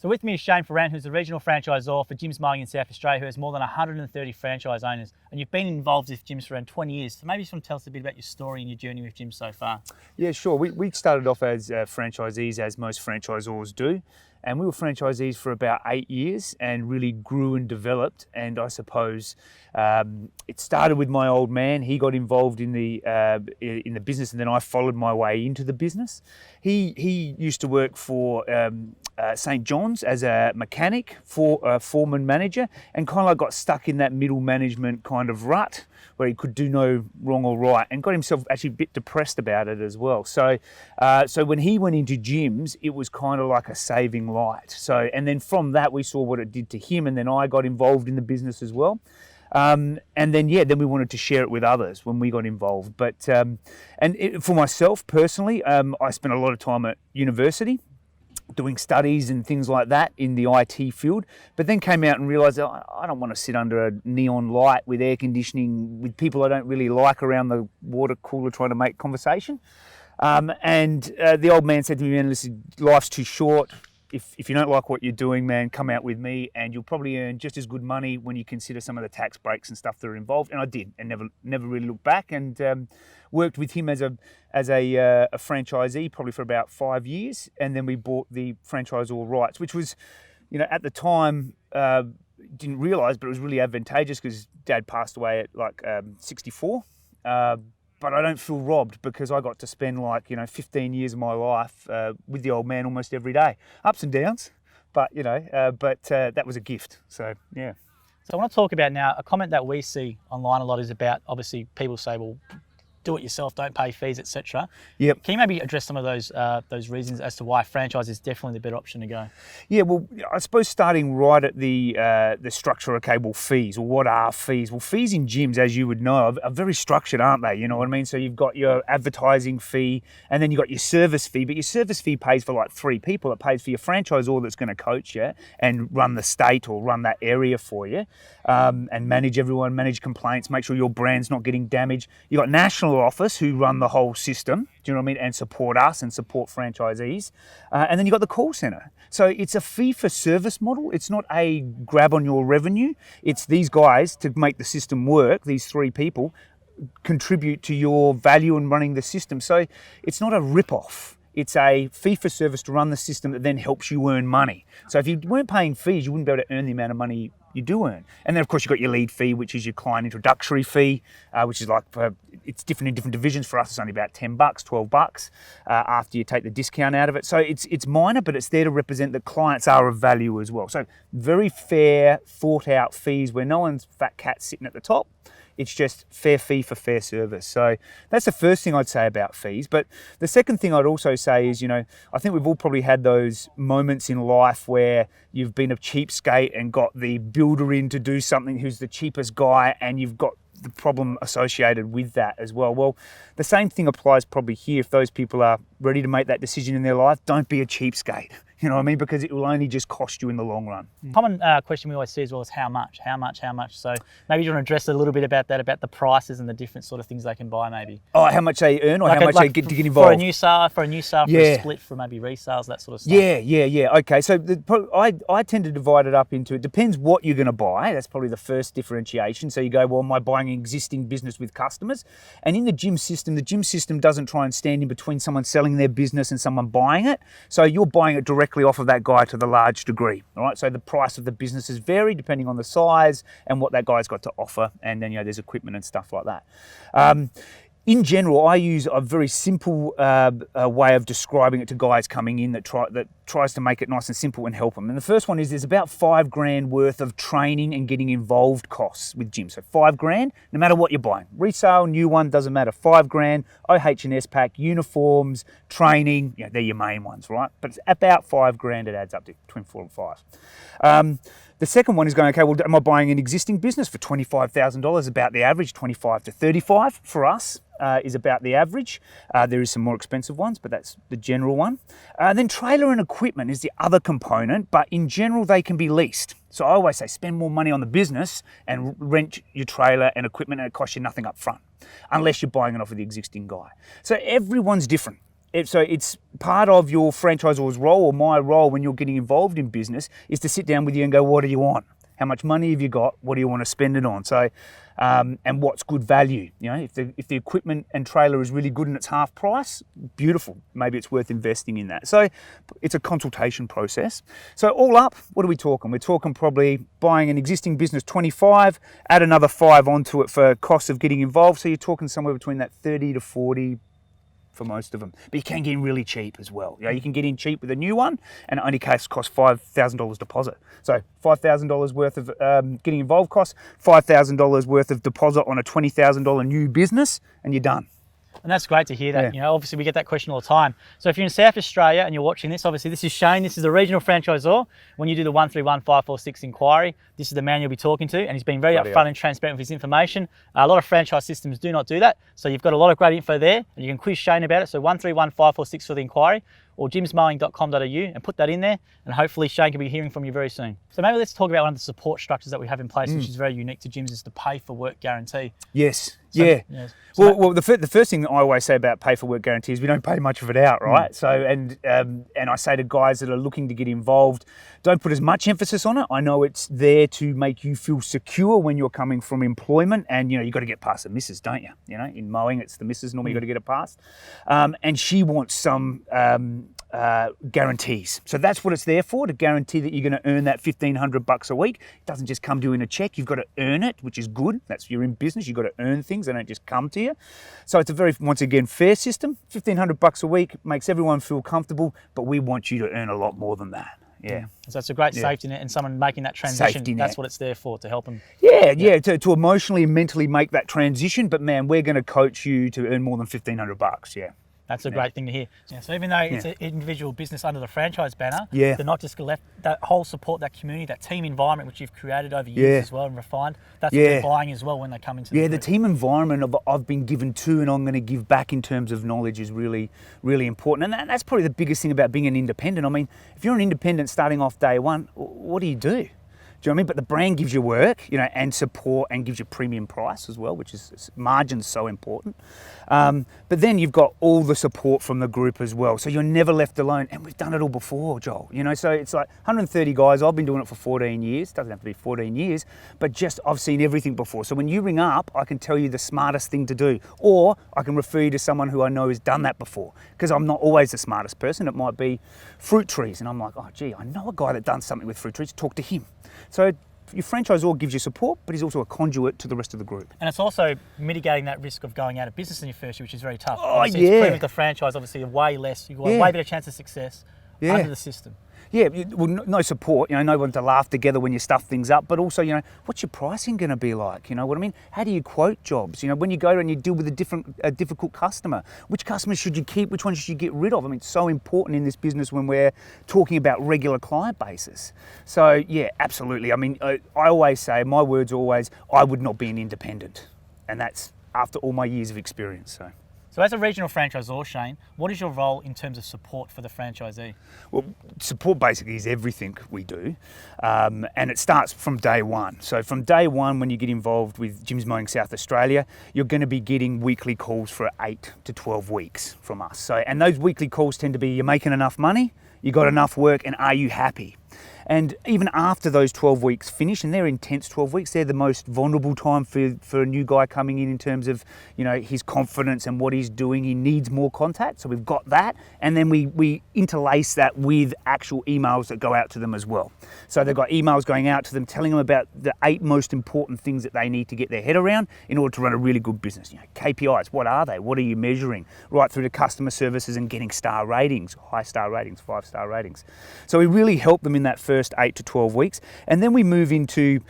So with me is Shane Foran, who's the regional franchisor for gyms Mowing in South Australia, who has more than 130 franchise owners. And you've been involved with gyms for around 20 years. So maybe you just want to tell us a bit about your story and your journey with gyms so far. Yeah, sure. We started off as franchisees, as most franchisors do. And we were franchisees for about 8 years and really grew and developed. And I suppose it started with my old man. He got involved in the business, and then I followed my way into the business. He used to work for St. John's as a mechanic, foreman manager, and kind of like got stuck in that middle management kind of rut where he could do no wrong or right, and got himself actually a bit depressed about it as well. So when he went into gyms, it was kind of like a saving light. So, and then from that, we saw what it did to him, and then I got involved in the business as well. And then we wanted to share it with others when we got involved. But for myself personally, I spent a lot of time at university doing studies and things like that in the IT field, but then came out and realised that I don't want to sit under a neon light with air conditioning with people I don't really like around the water cooler trying to make conversation. The old man said to me, "Man, listen, life's too short. If you don't like what you're doing, man, come out with me and you'll probably earn just as good money when you consider some of the tax breaks and stuff that are involved." And I did, and never really looked back, and worked with him as a franchisee probably for about 5 years, and then we bought the franchisor rights, which was, at the time didn't realise, but it was really advantageous because Dad passed away at 64. But I don't feel robbed because I got to spend 15 years of my life with the old man almost every day. Ups and downs, but that was a gift. So yeah. So I want to talk about now a comment that we see online a lot is about, obviously people say, well, do it yourself, don't pay fees, etc. Yep. Can you maybe address some of those reasons as to why franchise is definitely the better option to go? Yeah, well, I suppose starting right at the structure, okay, well, fees, or what are fees? Well, fees in gyms, as you would know, are very structured, aren't they? You know what I mean? So you've got your advertising fee, and then you've got your service fee, but your service fee pays for 3 people. It pays for your franchisor that's going to coach you and run the state or run that area for you, and manage everyone, manage complaints, make sure your brand's not getting damaged. You've got national office who run the whole system, do you know what I mean, and support us and support franchisees. And then you've got the call centre. So it's a fee-for-service model. It's not a grab on your revenue. It's these guys, to make the system work, these 3 people, contribute to your value in running the system. So it's not a rip-off. It's a fee-for-service to run the system that then helps you earn money. So if you weren't paying fees, you wouldn't be able to earn the amount of money you do earn. And then, of course, you've got your lead fee, which is your client introductory fee, which is it's different in different divisions. For us, it's only about $10, $12 after you take the discount out of it. So it's minor, but it's there to represent that clients are of value as well. So very fair, thought out fees where no one's fat cat sitting at the top. It's just fair fee for fair service. So that's the first thing I'd say about fees. But the second thing I'd also say is, I think we've all probably had those moments in life where you've been a cheapskate and got the builder in to do something who's the cheapest guy, and you've got the problem associated with that as well. Well, the same thing applies probably here. If those people are ready to make that decision in their life, don't be a cheapskate. You know what I mean? Because it will only just cost you in the long run. Common question we always see as well is how much? So maybe you want to address a little bit about that, about the prices and the different sort of things they can buy maybe. Oh, how much they earn, or how much they get to get involved? For a new sale, for a split, for maybe resales, that sort of stuff. Yeah. Okay, so I tend to divide it up into, it depends what you're going to buy. That's probably the first differentiation. So you go, well, am I buying an existing business with customers? And in the gym system doesn't try and stand in between someone selling their business and someone buying it. So you're buying it directly off of that guy to the large degree, all right? So the price of the businesses vary depending on the size and what that guy's got to offer, and then there's equipment and stuff like that. In general, I use a very simple way of describing it to guys coming in that tries to make it nice and simple and help them. And the first one is there's about $5,000 worth of training and getting involved costs with gyms. So $5,000, no matter what you're buying, resale, new one, doesn't matter. $5,000, OH&S pack, uniforms, training, they're your main ones, right? But it's about $5,000. It adds up to between 4 and 5. The second one is going, okay, well, am I buying an existing business for $25,000? About the average, 25 to 35 for us is about the average. There is some more expensive ones, but that's the general one. Then trailer and equipment is the other component, but in general, they can be leased. So I always say spend more money on the business and rent your trailer and equipment, and it costs you nothing up front, unless you're buying it off of the existing guy. So everyone's different. So it's part of your franchisor's role, or my role when you're getting involved in business, is to sit down with you and go, what do you want? How much money have you got? What do you want to spend it on? So, and what's good value? You know, if the equipment and trailer is really good and it's half price, beautiful. Maybe it's worth investing in that. So it's a consultation process. So all up, what are we talking? We're talking probably buying an existing business 25, add another 5 onto it for cost of getting involved. So you're talking somewhere between that 30 to 40 for most of them. But you can get in really cheap as well. You know, you can get in cheap with a new one, and it only costs $5,000 deposit. So $5,000 worth of getting involved costs, $5,000 worth of deposit on a $20,000 new business, and you're done. And that's great to hear that. You know, obviously we get that question all the time. So if you're in South Australia and you're watching this, obviously this is Shane, this is the regional franchisor. When you do the 131546 inquiry, this is the man you'll be talking to, and he's been very upfront and transparent with his information. A lot of franchise systems do not do that. So you've got a lot of great info there, and you can quiz Shane about it. So 131546 for the inquiry, or jimsmowing.com.au, and put that in there, and hopefully Shane can be hearing from you very soon. So maybe let's talk about one of the support structures that we have in place, which is very unique to gyms, is the pay for work guarantee. Yes. So, yeah. Yes. So Well, the first thing that I always say about pay for work guarantee is we don't pay much of it out, right? So, and I say to guys that are looking to get involved, don't put as much emphasis on it. I know it's there to make you feel secure when you're coming from employment, and you know, you got to get past the missus, don't you? You know, in mowing, it's the missus normally you got to get it past, and she wants some guarantees. So that's what it's there for, to guarantee that you're going to earn that $1,500 a week. It doesn't just come to you in a check. You've got to earn it, which is good. That's, you're in business. You've got to earn things. They don't just come to you. So it's a very, once again, fair system. $1,500 a week makes everyone feel comfortable, but we want you to earn a lot more than that. Yeah. So it's a great safety net, and someone making that transition, Safety that's net. what it's there for, to help them. Yeah, to emotionally and mentally make that transition. But man, we're going to coach you to earn more than $1,500. Yeah. That's a great thing to hear. Yeah, so even though it's an individual business under the franchise banner, Yeah. they're not just left, that whole support, that community, that team environment which you've created over years as well and refined, that's what they're buying as well when they come into the team environment I've been given to, and I'm going to give back in terms of knowledge, is really, really important. And that's probably the biggest thing about being an independent. I mean, if you're an independent starting off day one, what do you do? Do you know what I mean? But the brand gives you work, you know, and support, and gives you premium price as well, which is, margin's so important. But then you've got all the support from the group as well. So you're never left alone. And we've done it all before, Joel. You know, so it's like 130 guys. I've been doing it for 14 years. Doesn't have to be 14 years, but just I've seen everything before. So when you ring up, I can tell you the smartest thing to do, or I can refer you to someone who I know has done that before, because I'm not always the smartest person. It might be fruit trees, and I'm like, oh, gee, I know a guy that done something with fruit trees. Talk to him. So your franchisor gives you support, but he's also a conduit to the rest of the group. And it's also mitigating that risk of going out of business in your first year, which is very tough. Oh, obviously, it's proven with the franchise, obviously, you're way less, you've got a way better chance of success under the system. Yeah, well, no support, you know, no one to laugh together when you stuff things up, but also, you know, what's your pricing going to be like? You know what I mean? How do you quote jobs? You know, when you go and you deal with a difficult customer, which customers should you keep? Which ones should you get rid of? I mean, it's so important in this business when we're talking about regular client bases. So, yeah, absolutely. I mean, I always say, my words are always, I would not be an independent. And that's after all my years of experience, So as a regional franchisor, Shane, what is your role in terms of support for the franchisee? Well, support basically is everything we do, and it starts from day one. So from day one, when you get involved with Gyms Mowing South Australia, you're going to be getting weekly calls for 8 to 12 weeks from us. So, and those weekly calls tend to be, you're making enough money, you got enough work, and are you happy? And even after those 12 weeks finish, and they're intense 12 weeks, they're the most vulnerable time for a new guy coming in terms of, you know, his confidence and what he's doing. He needs more contact, so we've got that. And then we interlace that with actual emails that go out to them as well. So they've got emails going out to them telling them about the 8 most important things that they need to get their head around in order to run a really good business. You know, KPIs, what are they? What are you measuring? Right through to customer services and getting star ratings, high star ratings, 5-star ratings. So we really help them in that first 8 to 12 weeks, and then we move into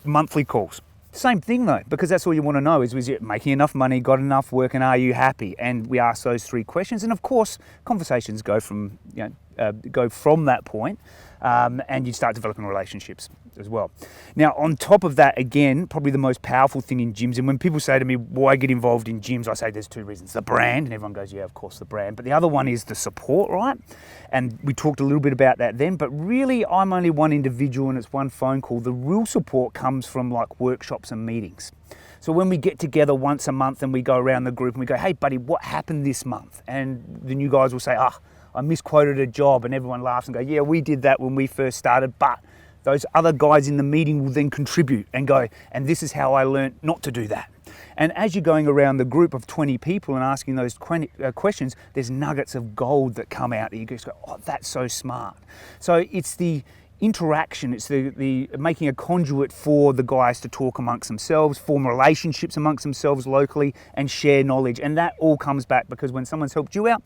monthly calls. Same thing though, because that's all you want to know is you making enough money, got enough work, and are you happy? And we ask those 3 questions, and of course conversations go from that point, and you start developing relationships as well. Now, on top of that, again, probably the most powerful thing in gyms, and when people say to me, why get involved in gyms? I say there's 2 reasons. The brand, and everyone goes, yeah, of course, the brand. But the other one is the support, right? And we talked a little bit about that then, but really I'm only one individual and it's one phone call. The real support comes from like workshops and meetings. So when we get together once a month and we go around the group and we go, hey buddy, what happened this month? And the new guys will say, I misquoted a job, and everyone laughs and go, yeah, we did that when we first started, but those other guys in the meeting will then contribute and go, and this is how I learned not to do that. And as you're going around the group of 20 people and asking those questions, there's nuggets of gold that come out that you just go, oh, that's so smart. So it's the interaction, it's the making a conduit for the guys to talk amongst themselves, form relationships amongst themselves locally, and share knowledge. And that all comes back because when someone's helped you out,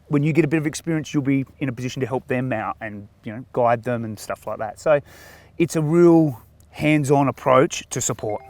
when you get a bit of experience, you'll be in a position to help them out and, you know, guide them and stuff like that. So it's a real hands-on approach to support.